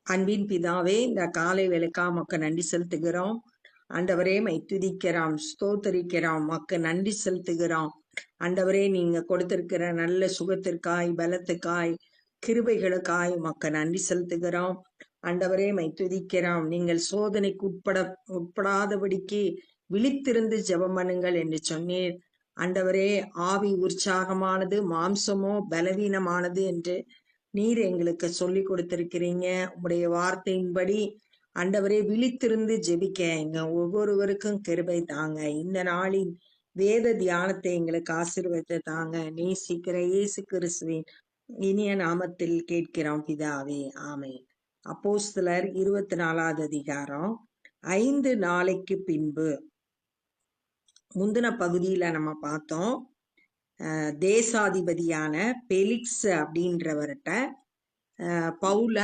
அன்பின் பிதாவே, இந்த காலை வேலைக்கா மக்க நன்றி செலுத்துகிறோம். ஆண்டவரே மை துதிக்கிறோம், ஸ்தோத்தரிக்கிறோம், மக்க நன்றி செலுத்துகிறோம். ஆண்டவரே நீங்க கொடுத்திருக்கிற நல்ல சுகத்திற்காய், பலத்துக்காய், கிருபைகளுக்காய் மக்க நன்றி செலுத்துகிறோம். ஆண்டவரே மை துதிக்கிறோம். நீங்கள் சோதனைக்கு உட்படாதபடிக்கு விழித்திருந்து ஜெபம் பண்ணுங்கள் என்று சொன்னீர். ஆண்டவரே, ஆவி உற்சாகமானது, மாம்சமோ பலவீனமானது என்று நீர் எங்களுக்கு சொல்லி கொடுத்திருக்கிறீங்க. உங்களுடைய வார்த்தையின்படி ஆண்டவரே விழித்திருந்து ஜெபிக்க எங்க ஒவ்வொருவருக்கும் கிருபை தாங்க. இந்த நாளின் வேத தியானத்தை எங்களுக்கு ஆசீர்வதித்து தாங்க. நேசிக்கிற இயேசு கிறிஸ்துவின் இனிய நாமத்தில் கேட்கிறோம் பிதாவே, ஆமென். அப்போஸ்தலர் 24வது அதிகாரம். 5 நாளைக்கு பின்பு முந்தின பகுதியில நம்ம பார்த்தோம். தேசாதிபதியான பெலிக்ஸ் அப்படின்றவர்கிட்ட பவுல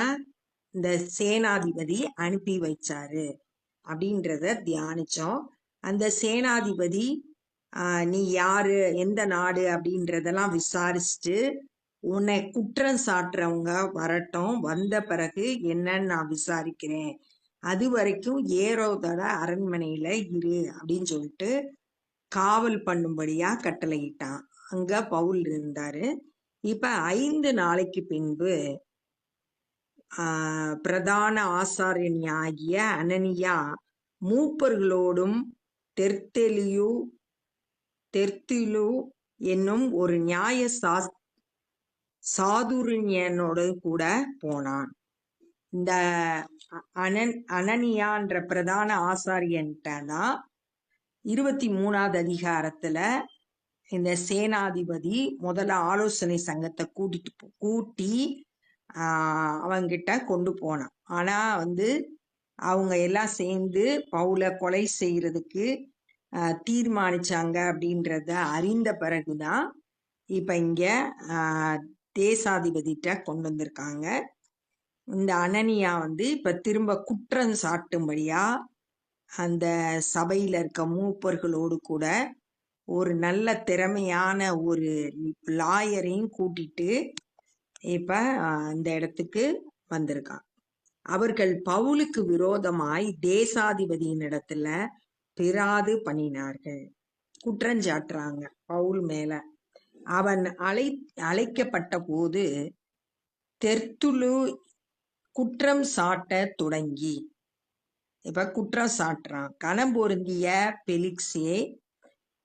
இந்த சேனாதிபதி அனுப்பி வச்சாரு அப்படின்றத தியானிச்சோம். அந்த சேனாதிபதி நீ யாரு, எந்த நாடு அப்படின்றதெல்லாம் விசாரிச்சுட்டு உன்னை குற்றம் சாட்டுறவங்க வரட்டும், வந்த பிறகு என்னன்னு நான் விசாரிக்கிறேன், அது வரைக்கும் ஏரோதோட அரண்மனையில இரு அப்படின்னு சொல்லிட்டு காவல் பண்ணும்படியா கட்டளையிட்டான். அங்க பவுல் இருந்தாரு. இப்ப 5 நாளைக்கு பின்பு பிரதான ஆசாரியனாகிய அனனியா மூப்பர்களோடும் தெர்த்திலு என்னும் ஒரு நியாய சாதுரியனோடு கூட போனான். இந்த அனனியான்ற பிரதான ஆசாரியன்ட்ட தான் 23வது அதிகாரத்துல இந்த சேனாதிபதி முதல்ல ஆலோசனை சங்கத்தை கூட்டி அவங்கிட்ட கொண்டு போனான். ஆனா அவங்க எல்லாம் சேர்ந்து பவுலை கொலை செய்யறதுக்கு தீர்மானிச்சாங்க அப்படின்றத அறிந்த பிறகுதான் இப்ப இங்க தேசாதிபதிட்ட கொண்டு வந்திருக்காங்க. இந்த அனனியா இப்ப திரும்ப குற்றம் சாட்டும்படியா அந்த சபையில இருக்க மூப்பர்களோடு கூட ஒரு நல்ல திறமையான ஒரு லாயரையும் கூட்டிட்டு இப்ப இந்த இடத்துக்கு வந்திருக்கான். அவர்கள் பவுலுக்கு விரோதமாய் தேசாதிபதியின் இடத்துல பிராது பண்ணினார்கள், குற்றஞ்சாட்டுறாங்க பவுல் மேல. அவன் அழைக்கப்பட்ட போது தெர்த்துலு குற்றம் சாட்ட தொடங்கி இப்ப குற்றம் சாட்டுறான். கனம் பொருந்திய பெலிக்ஸே,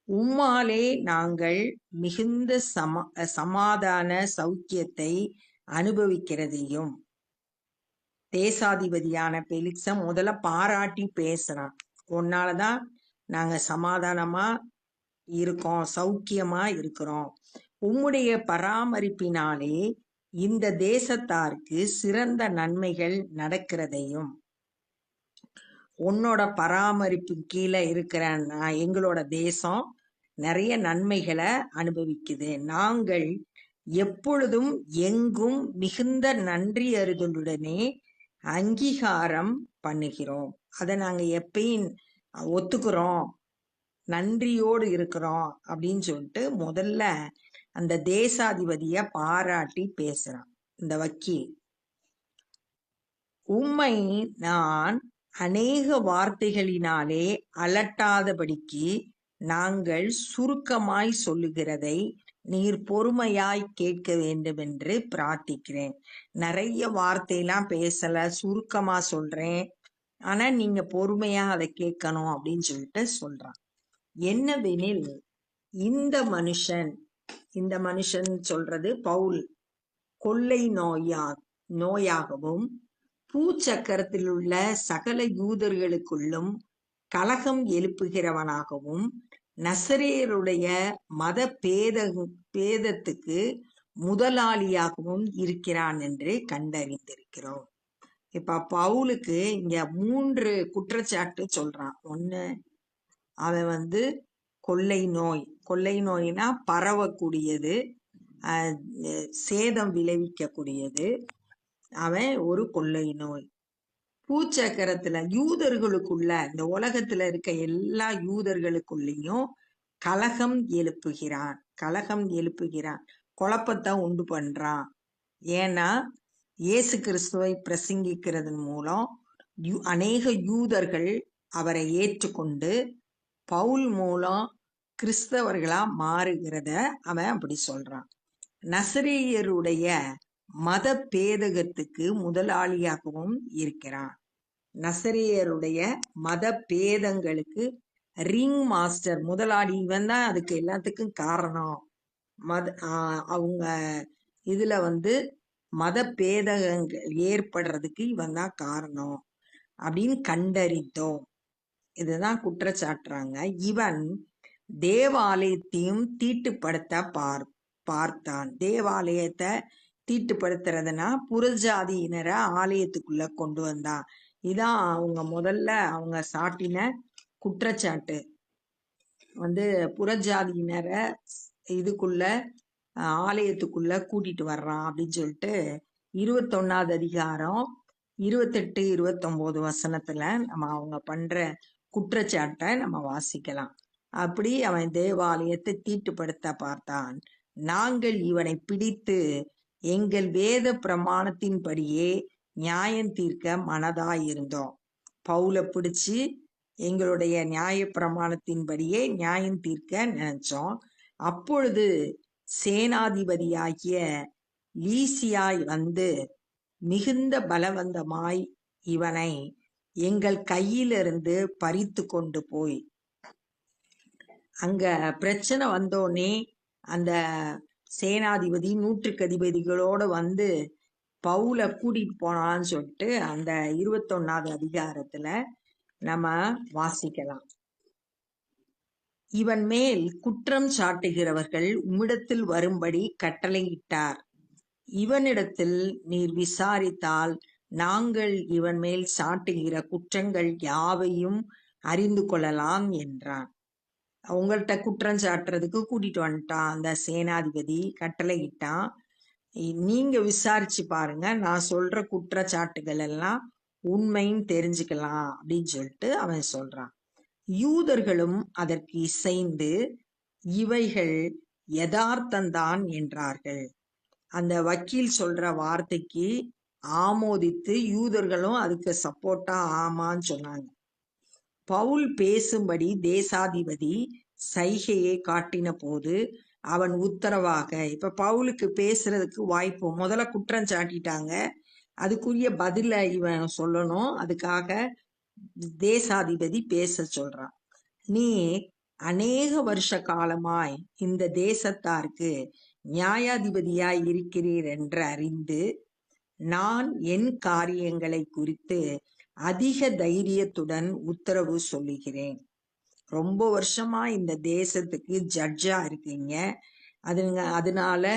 உம்மாலே நாங்கள் மிகுந்த சமாதான சௌக்கியத்தை அனுபவிக்கிறதையும். தேசாதிபதியான பெலிக்ஸ முதல்ல பாராட்டி பேசுறான். உன்னாலதான் நாங்க சமாதானமா இருக்கோம், சௌக்கியமா இருக்கிறோம். உம்முடைய பராமரிப்பினாலே இந்த தேசத்தாருக்கு சிறந்த நன்மைகள் நடக்கிறதையும். உன்னோட பராமரிப்பு கீழே இருக்கிற எங்களோட தேசம் நிறைய நன்மைகளை அனுபவிக்குது. நாங்கள் எப்பொழுதும் எங்கும் மிகுந்த நன்றி அறிதலுடனே அங்கீகாரம் பண்ணுகிறோம். அதை நாங்க எப்பயும் ஒத்துக்கிறோம், நன்றியோடு இருக்கிறோம் அப்படின்னு சொல்லிட்டு முதல்ல அந்த தேசாதிபதிய பாராட்டி பேசுறான் இந்த வக்கீல். உம்மை நான் அநேக வார்த்தைகளினாலே அலட்டாதபடிக்கு நாங்கள் சுருக்கமாய் சொல்லுகிறதை நீர் பொறுமையாய் கேட்க வேண்டும் என்று பிரார்த்திக்கிறேன். நிறைய வார்த்தையெல்லாம் பேசல, சுருக்கமா சொல்றேன், ஆனா நீங்க பொறுமையா அதை கேட்கணும் அப்படின்னு சொல்லிட்டு சொல்றான். என்னவெனில் இந்த மனுஷன் சொல்றது பவுல் கொள்ளை நோயாகவும் பூச்சக்கரத்தில் உள்ள சகல யூதர்களுக்குள்ளும் கலகம் எழுப்புகிறவனாகவும் நசரேயருடைய மத பேதத்துக்கு முதலாளியாகவும் இருக்கிறான் என்று கண்டறிந்திருக்கிறோம். இப்ப பவுலுக்கு இங்க 3 குற்றச்சாட்டு சொல்றான். ஒண்ணு, அவன் கொள்ளை நோய்னா பரவக்கூடியது, சேதம் விளைவிக்கக்கூடியது. அவன் ஒரு கொள்ளை நோய். பூச்சக்கரத்துல யூதர்களுக்குள்ள, இந்த உலகத்துல இருக்க எல்லா யூதர்களுக்குள்ளேயும் கலகம் எழுப்புகிறான், குழப்பத்தை உண்டு பண்றான். ஏன்னா இயேசு கிறிஸ்துவை பிரசங்கிக்கிறதன் மூலம் அநேக யூதர்கள் அவரை ஏற்றுக்கொண்டு பவுல் மூலம் கிறிஸ்தவர்களா மாறுகிறத அவன் அப்படி சொல்றான். நசரேயருடைய மத பேதகத்துக்கு முதலாளியாகவும் இருக்கிறான். நசரேயருடைய மத பேதங்களுக்கு ரிங் மாஸ்டர், முதலாளி இவன் தான். அதுக்கு எல்லாத்துக்கும் காரணம் அவங்க இதுல மத பேதகங்கள் ஏற்படுறதுக்கு இவன் தான் காரணம் அப்படின்னு கண்டறிந்தோம். இதுதான் குற்றச்சாட்டுறாங்க. இவன் தேவாலயத்தையும் தீட்டுப்படுத்த பார்த்தான். தேவாலயத்தை தீட்டுப்படுத்துறதுனா புறஜாதியினரை ஆலயத்துக்குள்ள கொண்டு வந்தான். இதான் அவங்க முதல்ல அவங்க சாட்டின குற்றச்சாட்டு. புறஜாதியினரை இதுக்குள்ள ஆலயத்துக்குள்ள கூட்டிட்டு வர்றான் அப்படின்னு சொல்லிட்டு 21வது அதிகாரம் 28, 29 வசனத்துல நம்ம அவங்க பண்ற குற்றச்சாட்டை நம்ம வாசிக்கலாம். அப்படி அவன் தேவாலயத்தை தீட்டுப்படுத்த பார்த்தான். நாங்கள் இவனை பிடித்து எங்கள் வேத பிரமாணத்தின்படியே நியாயம் தீர்க்க மனதாயிருந்தோம். பவுலை பிடிச்சு எங்களுடைய நியாய பிரமாணத்தின்படியே நியாயம் தீர்க்க நினைச்சோம். அப்பொழுது சேனாதிபதியாகிய லீசியாய் மிகுந்த பலவந்தமாய் இவனை எங்கள் கையிலிருந்து பறித்து கொண்டு போய், அங்க பிரச்சனை வந்தோடனே அந்த சேனாதிபதி நூற்றுக்கு அதிபதிகளோட பவுலை கூட்டிட்டு போனான்னு சொல்லிட்டு அந்த 21வது அதிகாரத்துல நம்ம வாசிக்கலாம். இவன் மேல் குற்றம் சாட்டுகிறவர்கள் உம்மிடத்தில் வரும்படி கட்டளையிட்டார். இவனிடத்தில் நீர் விசாரித்தால் நாங்கள் இவன் மேல் சாட்டுகிற குற்றங்கள் யாவையும் அறிந்து கொள்ளலாம் என்றான். உங்கள்கிட்ட குற்றம் சாட்டுறதுக்கு கூட்டிட்டு வந்துட்டான் அந்த சேனாதிபதி, கட்டளையிட்டான். நீங்க விசாரிச்சு பாருங்க, நான் சொல்ற குற்றச்சாட்டுகள் எல்லாம் உண்மைன்னு தெரிஞ்சுக்கலாம் அப்படின்னு சொல்லிட்டு அவன் சொல்றான். யூதர்களும் அதற்கு இசைந்து இவைகள் யதார்த்தந்தான் என்றார்கள். அந்த வக்கீல் சொல்ற வார்த்தைக்கு ஆமோதித்து யூதர்களும் அதுக்கு சப்போர்ட்டா ஆமான்னு சொன்னாங்க. பவுல் பேசும்படி தேசாதிபதி சைகையை காட்டின போது அவன் உத்தரவாக, இப்ப பவுலுக்கு பேசுறதுக்கு வாய்ப்பு, முதல்ல குற்றம் சாட்டிட்டாங்க, அதுக்குரிய பதில இவன் சொல்லணும். அதுக்காக தேசாதிபதி பேச சொல்றான். நீ அநேக வருஷ காலமாய் இந்த தேசத்தாருக்கு நியாயாதிபதியாய் இருக்கிறீர் என்று அறிந்து நான் என் காரியங்களை குறித்து அதிக தைரியத்துடன் உத்தரவு சொல்லுகிறேன். ரொம்ப வருஷமா இந்த தேசத்துக்கு ஜட்ஜா இருக்கீங்க, அதனால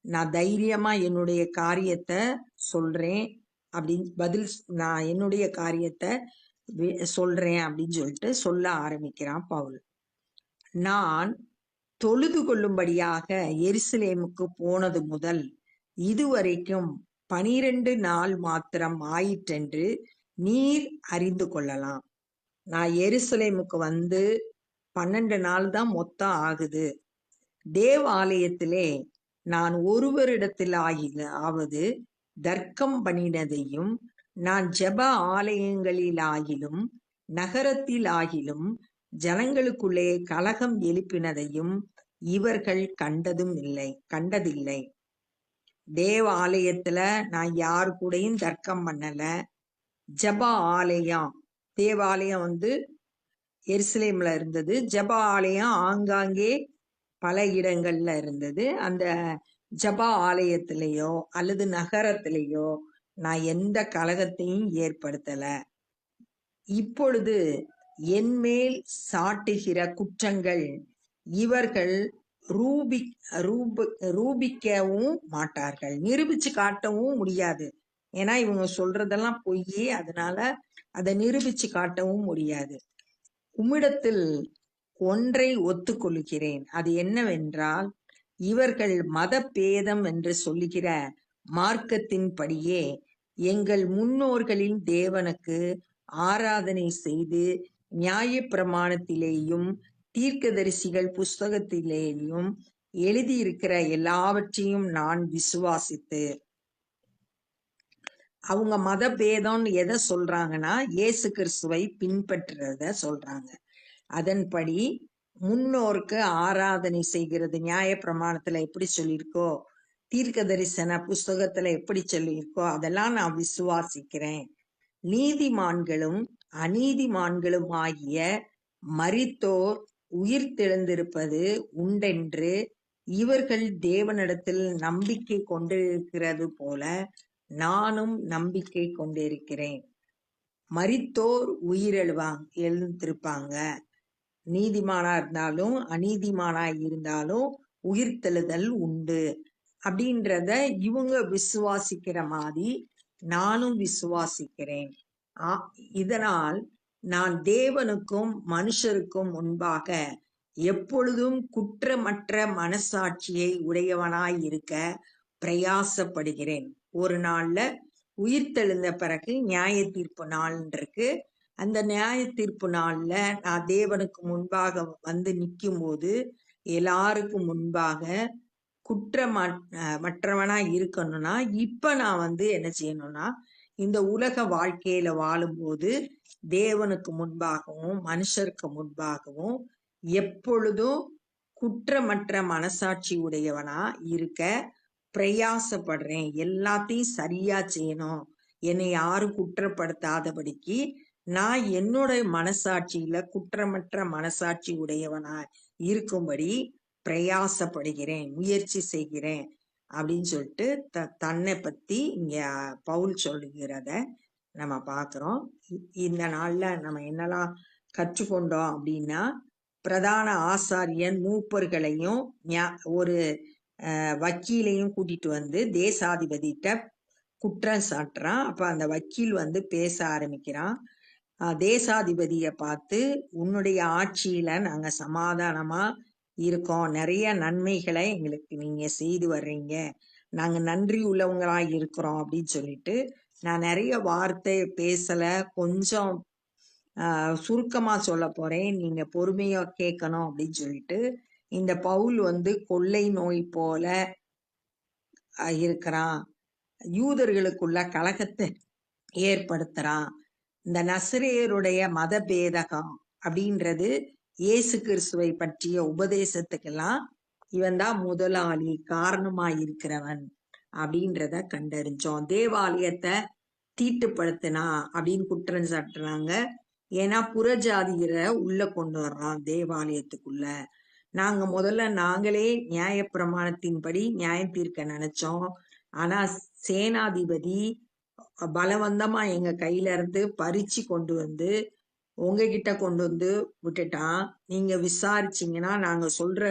நான் தைரியமா என்னுடைய காரியத்தை சொல்றேன் அப்படின்னு பதில், நான் என்னுடைய காரியத்தை சொல்றேன் அப்படின்னு சொல்லிட்டு சொல்ல ஆரம்பிக்கிறான் பவுல். நான் தொழுது கொள்ளும்படியாக எருசலேமுக்கு போனது முதல் இதுவரைக்கும் 12 நாள் மாத்திரம் ஆயிற்றென்று நீர் அறிந்து கொள்ளலாம். நான் எருசலேமுக்கு 12 நாள் தான் மொத்தம் ஆகுது. தேவாலயத்திலே நான் ஒருவரிடத்தில் ஆவது தர்க்கம் பண்ணினதையும், நான் ஜெப ஆலயங்களிலாகிலும் நகரத்தில் ஆகிலும் ஜனங்களுக்குள்ளே கலகம் எழுப்பினதையும் இவர்கள் கண்டதில்லை. தேவாலயத்துல நான் யாரு கூடயும் தர்க்கம் பண்ணல. ஜெப ஆலயம், தேவாலயம் எருசலேம்ல இருந்தது, ஜெப ஆலயம் ஆங்காங்கே பல இடங்கள்ல இருந்தது. அந்த ஜெப ஆலயத்திலேயோ அல்லது நகரத்திலேயோ நான் எந்த கலகத்தையும் ஏற்படுத்தல. இப்பொழுது என்மேல் சாட்டுகிற குற்றங்கள் இவர்கள் ரூபிக்கவும் மாட்டார்கள், நிரூபிச்சு காட்டவும் முடியாது. ஏன்னா இவங்க சொல்றதெல்லாம் பொய், அதனால அதை நிரூபிச்சு காட்டவும் முடியாது. உம்மிடத்தில் ஒன்றை ஒத்துக்கொள்கிறேன், அது என்னவென்றால் இவர்கள் மத பேதம் என்று சொல்லுகிற மார்க்கத்தின்படியே எங்கள் முன்னோர்களின் தேவனுக்கு ஆராதனை செய்து நியாய பிரமாணத்திலேயும் தீர்க்கதரிசிகள் புஸ்தகத்திலேயும் எழுதியிருக்கிற எல்லாவற்றையும் நான் விசுவாசித்து அவங்க மத பேதம்னு எதை சொல்றாங்கன்னா இயேசு கிறிஸ்துவை பின்பற்றுறத சொல்றாங்க. அதன்படி முன்னோருக்கு ஆராதனை செய்கிறது நியாயப்பிரமாணத்துல எப்படி சொல்லியிருக்கோ, தீர்க்க தரிசன புஸ்தகத்துல எப்படி சொல்லியிருக்கோ அதெல்லாம் நான் விசுவாசிக்கிறேன். நீதிமான்களும் அநீதிமான்களும் ஆகிய மரித்தோர் உயிர்த்தெழுந்திருப்பது உண்டென்று இவர்கள் தேவனிடத்தில் நம்பிக்கை கொண்டிருக்கிறது போல நானும் நம்பிக்கை கொண்டிருக்கிறேன். மரித்தோர் எழுந்திருப்பாங்க. நீதிமானா இருந்தாலும் அநீதிமானா இருந்தாலும் உயிர்த்தெழுதல் உண்டு அப்படின்றத இவங்க விசுவாசிக்கிற மாதிரி நானும் விசுவாசிக்கிறேன். இதனால் நான் தேவனுக்கும் மனுஷருக்கும் முன்பாக எப்பொழுதும் குற்றமற்ற மனசாட்சியை உடையவனாய் இருக்க பிரயாசப்படுகிறேன். ஒரு நாள்ல உயிர்த்தெழுந்த பிறகு நியாய தீர்ப்பு நாள் இருக்கு. அந்த நியாய தீர்ப்பு நாள்ல நான் தேவனுக்கு முன்பாக வந்து நிற்கும் போது எல்லாருக்கும் முன்பாக குற்றமற்றவனா இருக்கணும்னா இப்ப நான் வந்து என்ன செய்யணும்னா இந்த உலக வாழ்க்கையில வாழும்போது தேவனுக்கு முன்பாகவும் மனுஷருக்கு முன்பாகவும் எப்பொழுதும் குற்றமற்ற மனசாட்சி உடையவனா இருக்க பிரயாசப்படுறேன். எல்லாத்தையும் சரியா செய்யணும், என்னை யாரும் குற்றப்படுத்தாதபடிக்கு நான் என்னோட மனசாட்சியில குற்றமற்ற மனசாட்சி உடையவனா இருக்கும்படி பிரயாசப்படுகிறேன், முயற்சி செய்கிறேன் அப்படின்னு சொல்லிட்டு தன்னை பத்தி இங்க பவுல் சொல்லுகிறத நம்ம பார்க்கிறோம். இந்த நாள்ல நம்ம என்னெல்லாம் கற்றுக்கொண்டோம் அப்படின்னா, பிரதான ஆசாரியன் மூப்பர்களையும் ஒரு வக்கீலையும் கூட்டிட்டு வந்து தேசாதிபதிட்ட குற்றம் சாட்டுறான். அப்ப அந்த வக்கீல் வந்து பேச ஆரம்பிக்கிறான். தேசாதிபதிய பார்த்து, உன்னுடைய ஆட்சியில நாங்க சமாதானமா இருக்கோம், நிறைய நன்மைகளை எங்களுக்கு நீங்க செய்து வர்றீங்க, நாங்க நன்றி உள்ளவங்களா இருக்கிறோம் அப்படின்னு சொல்லிட்டு, நான் நிறைய வார்த்தை பேசல, கொஞ்சம் சுருக்கமா சொல்ல போறேன், நீங்க பொறுமையா கேட்கணும் அப்படின்னு சொல்லிட்டு இந்த பவுல் வந்து கொள்ளை நோய் போல இருக்கிறான், யூதர்களுக்குள்ள கலகத்தை ஏற்படுத்துறான். இந்த நசரேயருடைய மத பேதகம் அப்படின்றது இயேசு கிறிஸ்துவை பற்றிய உபதேசத்துக்கெல்லாம் இவன் தான் முதலாளி, காரணமா இருக்கிறவன் அப்படின்றத கண்டறிஞ்சோம். தேவாலயத்தை தீட்டுப்படுத்தினா அப்படின்னு குற்றம் சாட்டுறாங்க. ஏன்னா புறஜாதியரை உள்ள கொண்டு வர்றான் தேவாலயத்துக்குள்ள. நாங்க முதல்ல நாங்களே நியாயப்பிரமாணத்தின்படி நியாயம் தீர்க்க நினைச்சோம். ஆனா சேனாதிபதி பலவந்தமா எங்க கையில இருந்து பறிச்சு கொண்டு வந்து உங்ககிட்ட கொண்டு வந்து விட்டுட்டான். நீங்க விசாரிச்சீங்கன்னா நாங்க சொல்ற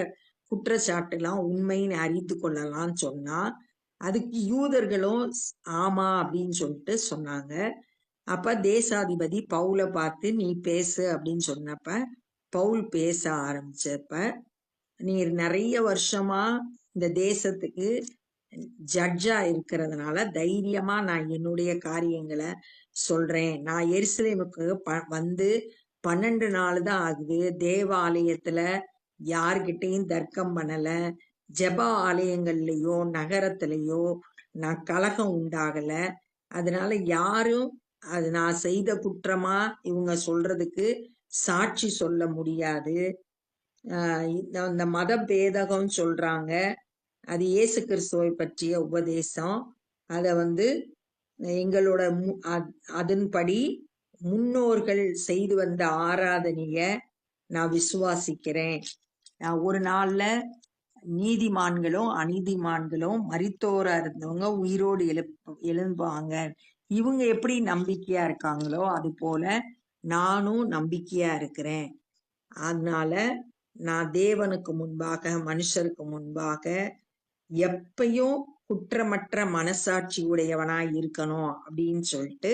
குற்றச்சாட்டு எல்லாம் உண்மைன்னு அறிந்து கொள்ளலாம்னு சொன்னா, அதுக்கு யூதர்களும் ஆமா அப்படின்னு சொல்லிட்டு சொன்னாங்க. அப்ப தேசாதிபதி பவுலை பார்த்து நீ பேசு அப்படின்னு சொன்னப்ப பவுல் பேச ஆரம்பிச்சப்ப, நீர் நிறைய வருஷமா இந்த தேசத்துக்கு ஜட்ஜா இருக்கிறதுனால தைரியமா நான் என்னுடைய காரியங்களை சொல்றேன். நான் எருசலேமுக்கு வந்து 12 நாள் தான் ஆகுது. தேவாலயத்துல யார்கிட்டையும் தர்க்கம் பண்ணல, ஜெப ஆலயங்கள்லயோ நகரத்திலேயோ நான் கலகம் உண்டாகல. அதனால யாரும் அது நான் செய்த குற்றமா இவங்க சொல்றதுக்கு சாட்சி சொல்ல முடியாது. இந்த மத பேதகம் சொல்றாங்க, அது இயேசு கிறிஸ்துவை பற்றிய உபதேசம். அத வந்து எங்களோட அதன்படி முன்னோர்கள் செய்து வந்த ஆராதனைய நான் விசுவாசிக்கிறேன். ஒரு நாள்ல நீதிமான்களும் அநீதிமான்களும் மரித்தோரா இருந்தவங்க உயிரோடு எழும்புவாங்க. இவங்க எப்படி நம்பிக்கையா இருக்காங்களோ அது போல நானும் நம்பிக்கையா இருக்கிறேன். அதனால நான் தேவனுக்கு முன்பாக மனுஷருக்கு முன்பாக எப்பயும் குற்றமற்ற மனசாட்சி உடையவனாய் இருக்கணும் அப்படின்னு சொல்லிட்டு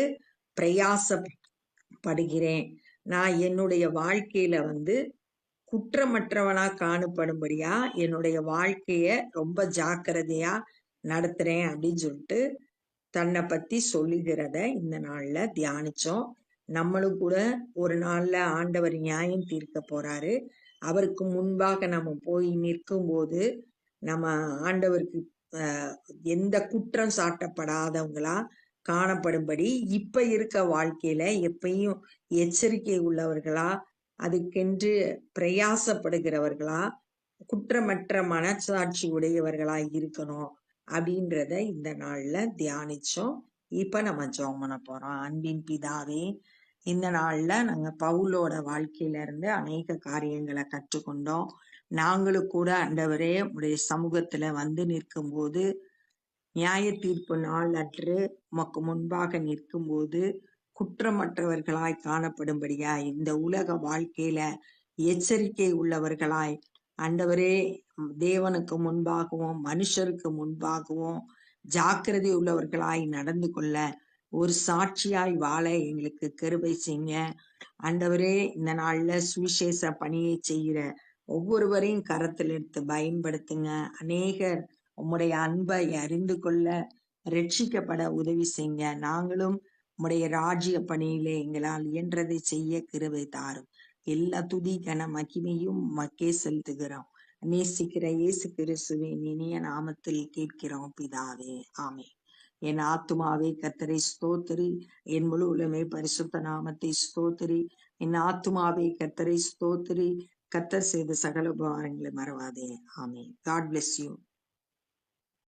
பிரயாசப்படுகிறேன். நான் என்னுடைய வாழ்க்கையில வந்து குற்றமற்றவனா காணப்படும்படியா என்னுடைய வாழ்க்கைய ரொம்ப ஜாக்கிரதையா நடத்துறேன் அப்படின்னு சொல்லிட்டு தன்னை பத்தி சொல்லுகிறத இந்த நாள்ல தியானிச்சோம். நம்மளும் கூட ஒரு நாள்ல ஆண்டவர் நியாயம் தீர்க்க போறாரு. அவருக்கு முன்பாக நம்ம போய் நிற்கும் போது நம்ம ஆண்டவருக்கு எந்த குற்றம் சாட்டப்படாதவங்களா காணப்படும்படி இப்ப இருக்க வாழ்க்கையில எப்பயும் எச்சரிக்கை உள்ளவர்களா, அதுக்கென்று பிரயாசப்படுகிறவர்களா, குற்றமற்ற மனசாட்சி உடையவர்களா இருக்கணும் அப்படின்றத இந்த நாள்ல தியானிச்சோம். இப்ப நம்ம ஜெபம் பண்ண போறோம். அன்பின் பிதாவே, இந்த நாள்ல நாங்க பவுலோட வாழ்க்கையில இருந்து அநேக காரியங்களை கற்றுக்கொண்டோம். நாங்களும் கூட ஆண்டவரே உடைய சமூகத்துல வந்து நிற்கும் போது, நியாய தீர்ப்பு நாள் அன்று உமக்கு முன்பாக நிற்கும் போது குற்றமற்றவர்களாய் காணப்படும்படியாய் இந்த உலக வாழ்க்கையில எச்சரிக்கை உள்ளவர்களாய் ஆண்டவரே, தேவனுக்கு முன்பாகவும் மனுஷருக்கு முன்பாகவும் ஜாக்கிரதை உள்ளவர்களாய் நடந்து கொள்ள ஒரு சாட்சியாய் வாழ எங்களுக்கு கிருபை செய்யுங்க ஆண்டவரே. இந்த நாள்ல சுவிசேஷ பணியை செய்கிற ஒவ்வொருவரையும் கரத்தில் எடுத்து பயன்படுத்துங்க. அநேகர் உம்முடைய அன்பை அறிந்து கொள்ள ரட்சிக்கப்பட உதவி செய்யுங்க. நாங்களும் உம்முடைய ராஜ்ய பணியிலே எங்களால் இயன்றதை செய்ய கிருபை தாரும். எல்லா துதி கன மகிமையும் மக்கே செலுத்துகிறோம். நேசிக்கிற இயேசு கிறிஸ்துவின் இனிய நாமத்தில் கேட்கிறோம் பிதாவே, ஆமென். என் ஆத்துமாவே கர்த்தரை ஸ்தோத்திரி, என் முழு உலகமே பரிசுத்த நாமத்தை ஸ்தோத்திரி. என் ஆத்துமாவே கர்த்தரை ஸ்தோத்திரி, கர்த்தர் செய்த சகல உபகாரங்களை மறவாதே. ஆமென். God bless you.